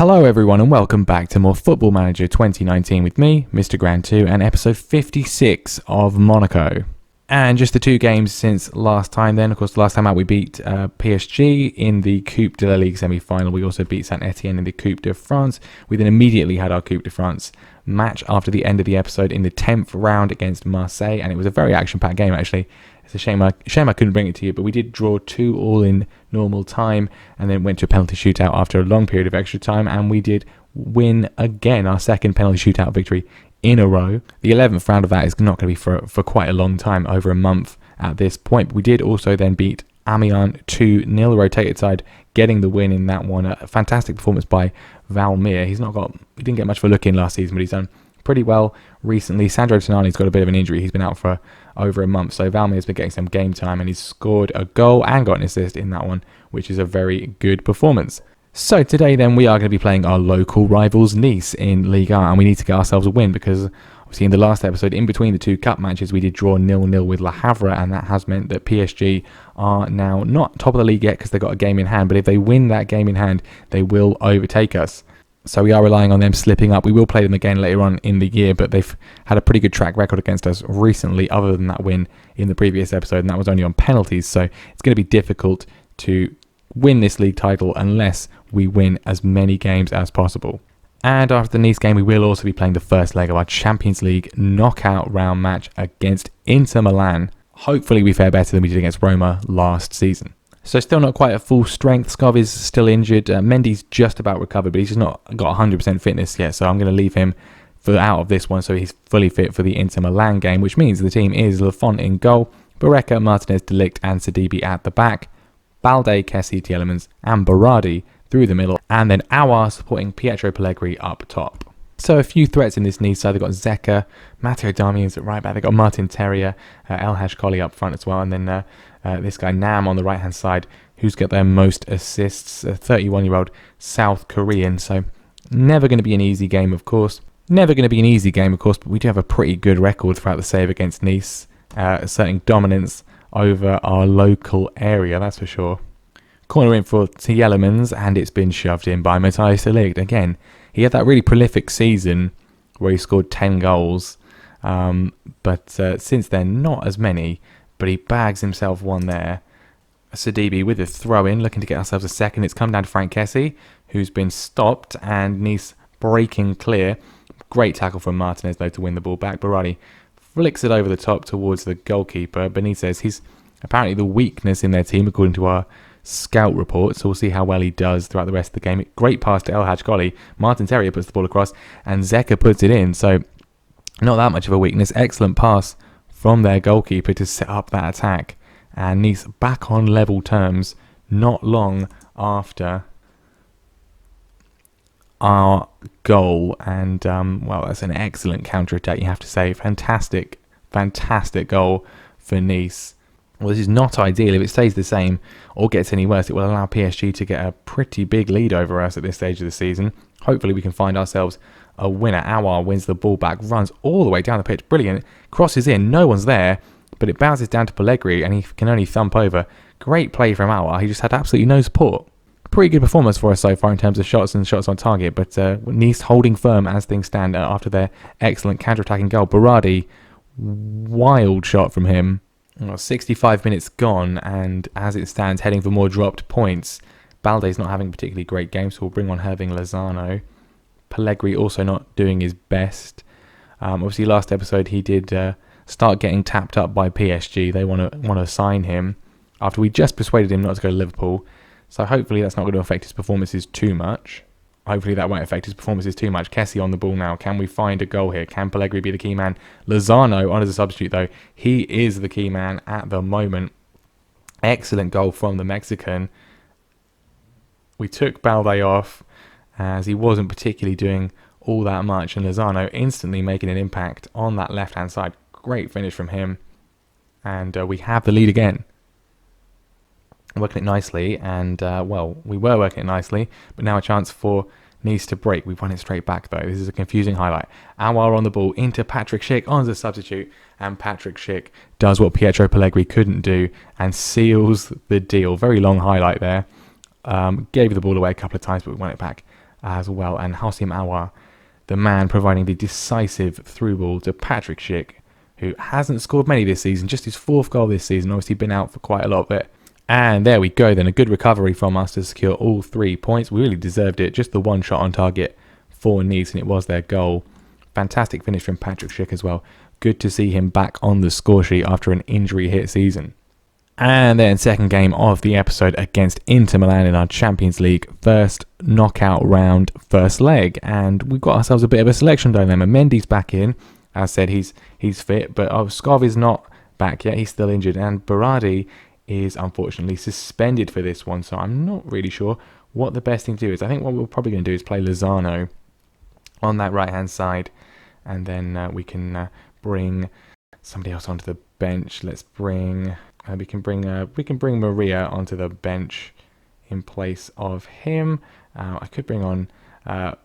Hello everyone and welcome back to more Football Manager 2019 with me, Mr. Grand 2, and episode 56 of Monaco. And just the two games since last time then. Of course, the last time out we beat PSG in the Coupe de la Ligue semi-final. We also beat Saint Etienne in the Coupe de France. We then immediately had our Coupe de France match after the end of the episode in the 10th round against Marseille. And it was a very action-packed game actually. It's a shame I couldn't bring it to you, but we did draw 2-2 in normal time and then went to a penalty shootout after a long period of extra time, and we did win again our second penalty shootout victory in a row. The 11th round of that is not going to be for quite a long time, over a month at this point. We did also then beat Amiens 2-0, rotated side, getting the win in that one. A fantastic performance by Valmir. He didn't get much of a look in last season, but he's done pretty well recently. Sandro Tonali's got a bit of an injury. He's been out for over a month, so Valmir's been getting some game time and he's scored a goal and got an assist in that one, which is a very good performance. So today then we are going to be playing our local rivals Nice in Ligue 1, and we need to get ourselves a win because obviously in the last episode, in between the two cup matches, we did draw 0-0 with Le Havre, and that has meant that PSG are now not top of the league yet because they've got a game in hand, but if they win that game in hand, they will overtake us. So we are relying on them slipping up. We will play them again later on in the year, but they've had a pretty good track record against us recently, other than that win in the previous episode, and that was only on penalties. So it's going to be difficult to win this league title unless we win as many games as possible. And after the Nice game, we will also be playing the first leg of our Champions League knockout round match against Inter Milan. Hopefully we fare better than we did against Roma last season. So still not quite at full strength. Skov is still injured. Mendy's just about recovered, but he's just not got 100% fitness yet. So I'm going to leave him out of this one so he's fully fit for the Inter Milan game, which means the team is Lafont in goal, Barreca, Martinez, De Ligt and Sidibe at the back, Balde, Kessie, Tielemans and Berardi through the middle, and then Aouar supporting Pietro Pellegrini up top. So a few threats in this Nice side. They've got Zeka, Matteo Darmian's at right back. They've got Martin Terrier, El Hajkoli up front as well, and then this guy Nam on the right hand side, who's got their most assists, a 31-year-old South Korean. So never going to be an easy game, of course. But we do have a pretty good record throughout the save against Nice, asserting dominance over our local area, that's for sure. Corner in for Tielemans, and it's been shoved in by Matthijs de Ligt. Again, he had that really prolific season where he scored 10 goals, but since then, not as many. But he bags himself one there. Sidibe with a throw-in, looking to get ourselves a second. It's come down to Franck Kessie, who's been stopped, and Nice breaking clear. Great tackle from Martinez, though, to win the ball back. Berardi flicks it over the top towards the goalkeeper. Benitez, he's apparently the weakness in their team, according to our scout report, so we'll see how well he does throughout the rest of the game. Great pass to El Hajkoli. Martin Terrier puts the ball across, and Zeka puts it in, so not that much of a weakness. Excellent pass from their goalkeeper to set up that attack, and Nice back on level terms not long after our goal. And well, that's an excellent counter-attack, you have to say. Fantastic goal for Nice. Well, this is not ideal. If it stays the same or gets any worse, it will allow PSG to get a pretty big lead over us at this stage of the season. Hopefully we can find ourselves a winner. Aouar wins the ball back, runs all the way down the pitch. Brilliant. Crosses in. No one's there, but it bounces down to Pellegrini and he can only thump over. Great play from Aouar. He just had absolutely no support. Pretty good performance for us so far in terms of shots and shots on target, but Nice holding firm as things stand after their excellent counter-attacking goal. Berardi, wild shot from him. Well, 65 minutes gone, and as it stands, heading for more dropped points. Balde's not having a particularly great game, so we'll bring on Herving Lozano. Pellegrini also not doing his best. Obviously, last episode he did start getting tapped up by PSG. They want to sign him after we just persuaded him not to go to Liverpool. So hopefully that's not going to affect his performances too much. Kessie on the ball now. Can we find a goal here? Can Pellegrini be the key man? Lozano on as a substitute, though. He is the key man at the moment. Excellent goal from the Mexican. We took Balde off as he wasn't particularly doing all that much, and Lozano instantly making an impact on that left-hand side. Great finish from him. And we have the lead again. Working it nicely, and well, we were working it nicely, but now a chance for Nice to break. We've won it straight back though. This is a confusing highlight. Aouar on the ball into Patrick Schick on as a substitute, and Patrick Schick does what Pietro Pellegrini couldn't do and seals the deal. Very long highlight there. Gave the ball away a couple of times, but we won it back as well. And Hossein Aouar, the man providing the decisive through ball to Patrick Schick, who hasn't scored many this season, just his 4th goal this season, obviously been out for quite a lot of it. And there we go then, a good recovery from us to secure all 3 points. We really deserved it, just the one shot on target for Nice, and it was their goal. Fantastic finish from Patrick Schick as well. Good to see him back on the score sheet after an injury-hit season. And then second game of the episode against Inter Milan in our Champions League first knockout round, first leg. And we've got ourselves a bit of a selection dilemma. Mendy's back in. As said, he's fit, but Skov is not back yet. He's still injured. And Berardi is unfortunately suspended for this one. So I'm not really sure what the best thing to do is. I think what we're probably going to do is play Lozano on that right-hand side. And then we can bring somebody else onto the bench. Let's bring... we can bring Maria onto the bench in place of him. I could bring on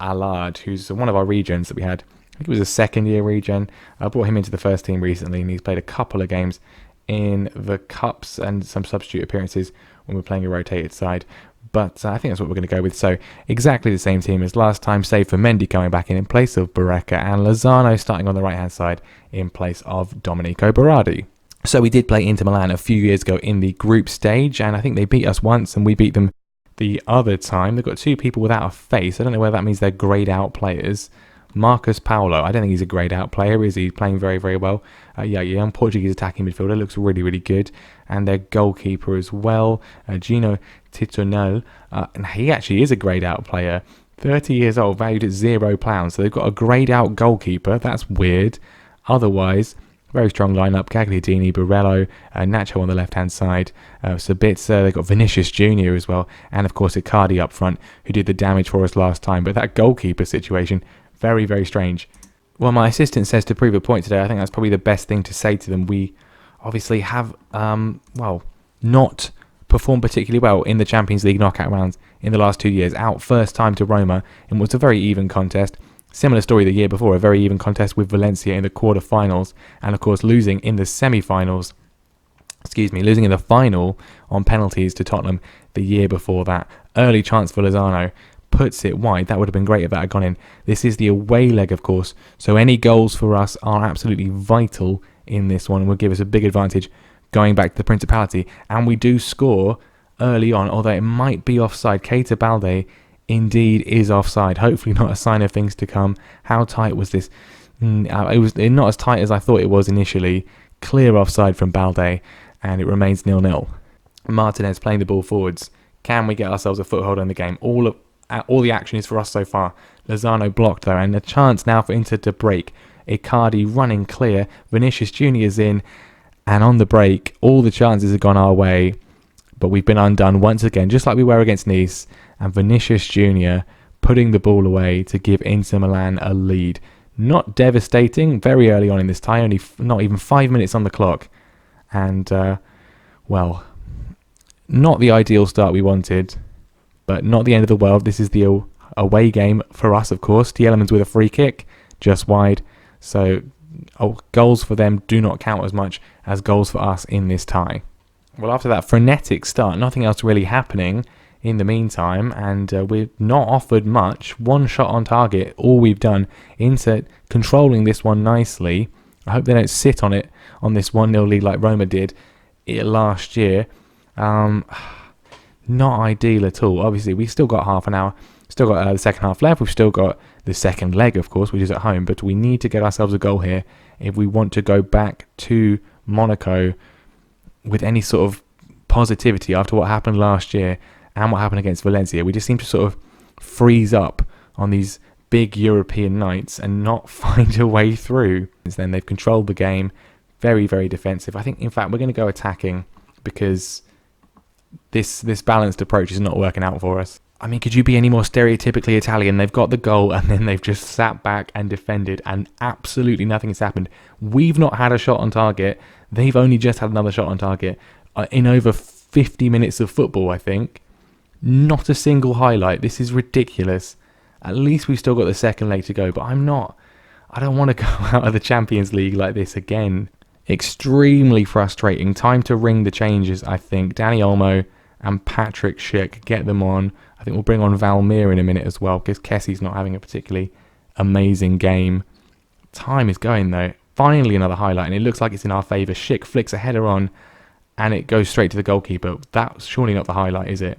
Allard, who's one of our regions that we had. I think it was a second-year regen. I brought him into the first team recently, and he's played a couple of games in the cups and some substitute appearances when we're playing a rotated side. But I think that's what we're going to go with. So exactly the same team as last time, save for Mendy coming back in place of Barreca, and Lozano starting on the right-hand side in place of Domenico Berardi. So we did play Inter Milan a few years ago in the group stage, and I think they beat us once and we beat them the other time. They've got 2 people without a face. I don't know whether that means they're greyed out players. Marcus Paulo, I don't think he's a greyed out player, is he? Playing very, very well. Young Portuguese attacking midfielder, looks really, really good. And their goalkeeper as well, Gino Titonel, and he actually is a greyed out player. 30 years old, valued at £0. So they've got a greyed out goalkeeper. That's weird. Otherwise, very strong lineup. Gagliardini, Borello, Nacho on the left-hand side, Sabitzer. They've got Vinicius Jr. as well. And, of course, Icardi up front, who did the damage for us last time. But that goalkeeper situation, very, very strange. Well, my assistant says to prove a point today, I think that's probably the best thing to say to them. We obviously have, not performed particularly well in the Champions League knockout rounds in the last 2 years. Out first time to Roma in what's a very even contest. Similar story the year before, a very even contest with Valencia in the quarter-finals, and of course losing in the semi-finals, losing in the final on penalties to Tottenham the year before that. Early chance for Lozano, puts it wide. That would have been great if that had gone in. This is the away leg, of course, so any goals for us are absolutely vital in this one and will give us a big advantage going back to the Principality. And we do score early on, although it might be offside. Keita Balde indeed is offside. Hopefully not a sign of things to come. How tight was this? It was not as tight as I thought it was initially. Clear offside from Balde, and it remains 0-0. Martinez playing the ball forwards. Can we get ourselves a foothold in the game? All the action is for us so far. Lozano blocked though, and a chance now for Inter to break. Icardi running clear. Vinicius Jr. is in, and on the break, all the chances have gone our way, but we've been undone once again, just like we were against Nice. And Vinicius Jr. putting the ball away to give Inter Milan a lead. Not devastating, very early on in this tie, only not even 5 minutes on the clock. And, not the ideal start we wanted, but not the end of the world. This is the away game for us, of course. Tielemans with a free kick, just wide. So goals for them do not count as much as goals for us in this tie. Well, after that frenetic start, nothing else really happening in the meantime, and we're not offered much. One shot on target, all we've done. Inter controlling this one nicely. I hope they don't sit on it on this 1-0 lead like Roma did last year. Not ideal at all. Obviously, we've still got half an hour, still got the second half left. We've still got the second leg, of course, which is at home, but we need to get ourselves a goal here if we want to go back to Monaco with any sort of positivity after what happened last year and what happened against Valencia. We just seem to sort of freeze up on these big European nights and not find a way through. Since then, they've controlled the game, very, very defensive. I think, in fact, we're going to go attacking because this balanced approach is not working out for us. I mean, could you be any more stereotypically Italian? They've got the goal and then they've just sat back and defended and absolutely nothing has happened. We've not had a shot on target. They've only just had another shot on target in over 50 minutes of football, I think. Not a single highlight. This is ridiculous. At least we've still got the second leg to go, but I don't want to go out of the Champions League like this again. Extremely frustrating. Time to ring the changes, I think. Danny Olmo and Patrick Schick, get them on. I think we'll bring on Valmir in a minute as well, because Kessie's not having a particularly amazing game. Time is going though. Finally another highlight, and it looks like it's in our favour. Schick flicks a header on, and it goes straight to the goalkeeper. That's surely not the highlight, is it?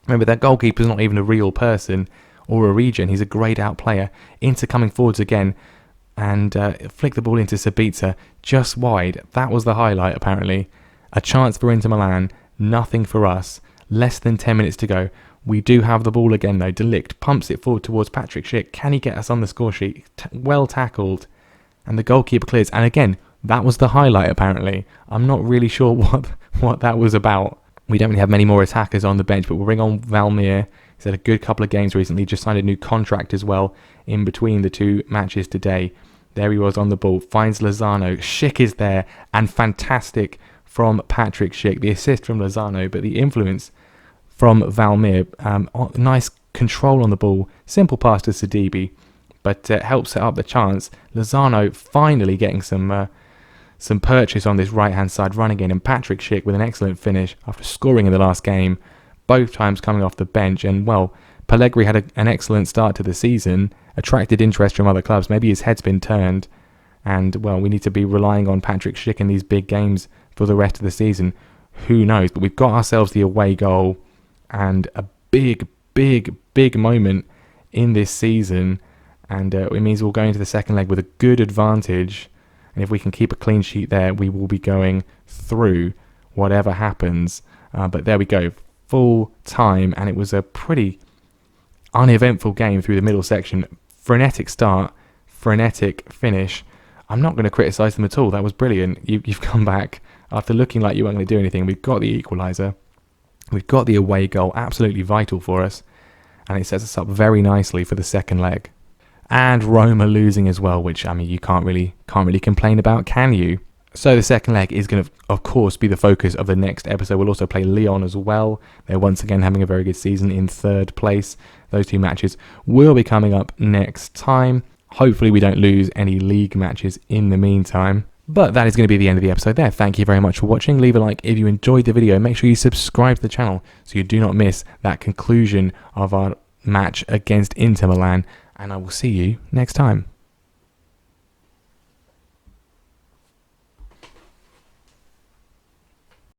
Remember, that goalkeeper's not even a real person or a regen. He's a greyed out player. Inter coming forwards again, and flick the ball into Sabitzer, just wide. That was the highlight, apparently. A chance for Inter Milan, nothing for us. Less than 10 minutes to go. We do have the ball again, though. De Ligt pumps it forward towards Patrick Schick. Can he get us on the score sheet? Well tackled. And the goalkeeper clears. And again, that was the highlight, apparently. I'm not really sure what that was about. We don't really have many more attackers on the bench, but we'll bring on Valmir. He's had a good couple of games recently. Just signed a new contract as well in between the two matches today. There he was on the ball. Finds Lozano. Schick is there. And fantastic from Patrick Schick. The assist from Lozano, but the influence from Valmir. Nice control on the ball. Simple pass to Sidibe, but helps set up the chance. Lozano finally getting some purchase on this right-hand side, running in, and Patrick Schick with an excellent finish after scoring in the last game, both times coming off the bench. And, well, Pellegrini had an excellent start to the season, attracted interest from other clubs. Maybe his head's been turned, and, well, we need to be relying on Patrick Schick in these big games for the rest of the season. Who knows? But we've got ourselves the away goal, and a big, big, big moment in this season, and it means we'll go into the second leg with a good advantage. And if we can keep a clean sheet there, we will be going through whatever happens. But there we go, full time, and it was a pretty uneventful game through the middle section. Frenetic start, frenetic finish. I'm not going to criticise them at all. That was brilliant. You've come back after looking like you weren't going to do anything. We've got the equaliser. We've got the away goal, absolutely vital for us. And it sets us up very nicely for the second leg. And Roma losing as well, which, I mean, you can't really complain about, can you? So the second leg is going to, of course, be the focus of the next episode. We'll also play Lyon as well. They're once again having a very good season in third place. Those two matches will be coming up next time. Hopefully we don't lose any league matches in the meantime. But that is going to be the end of the episode there. Thank you very much for watching. Leave a like if you enjoyed the video. Make sure you subscribe to the channel so you do not miss that conclusion of our match against Inter Milan. And I will see you next time.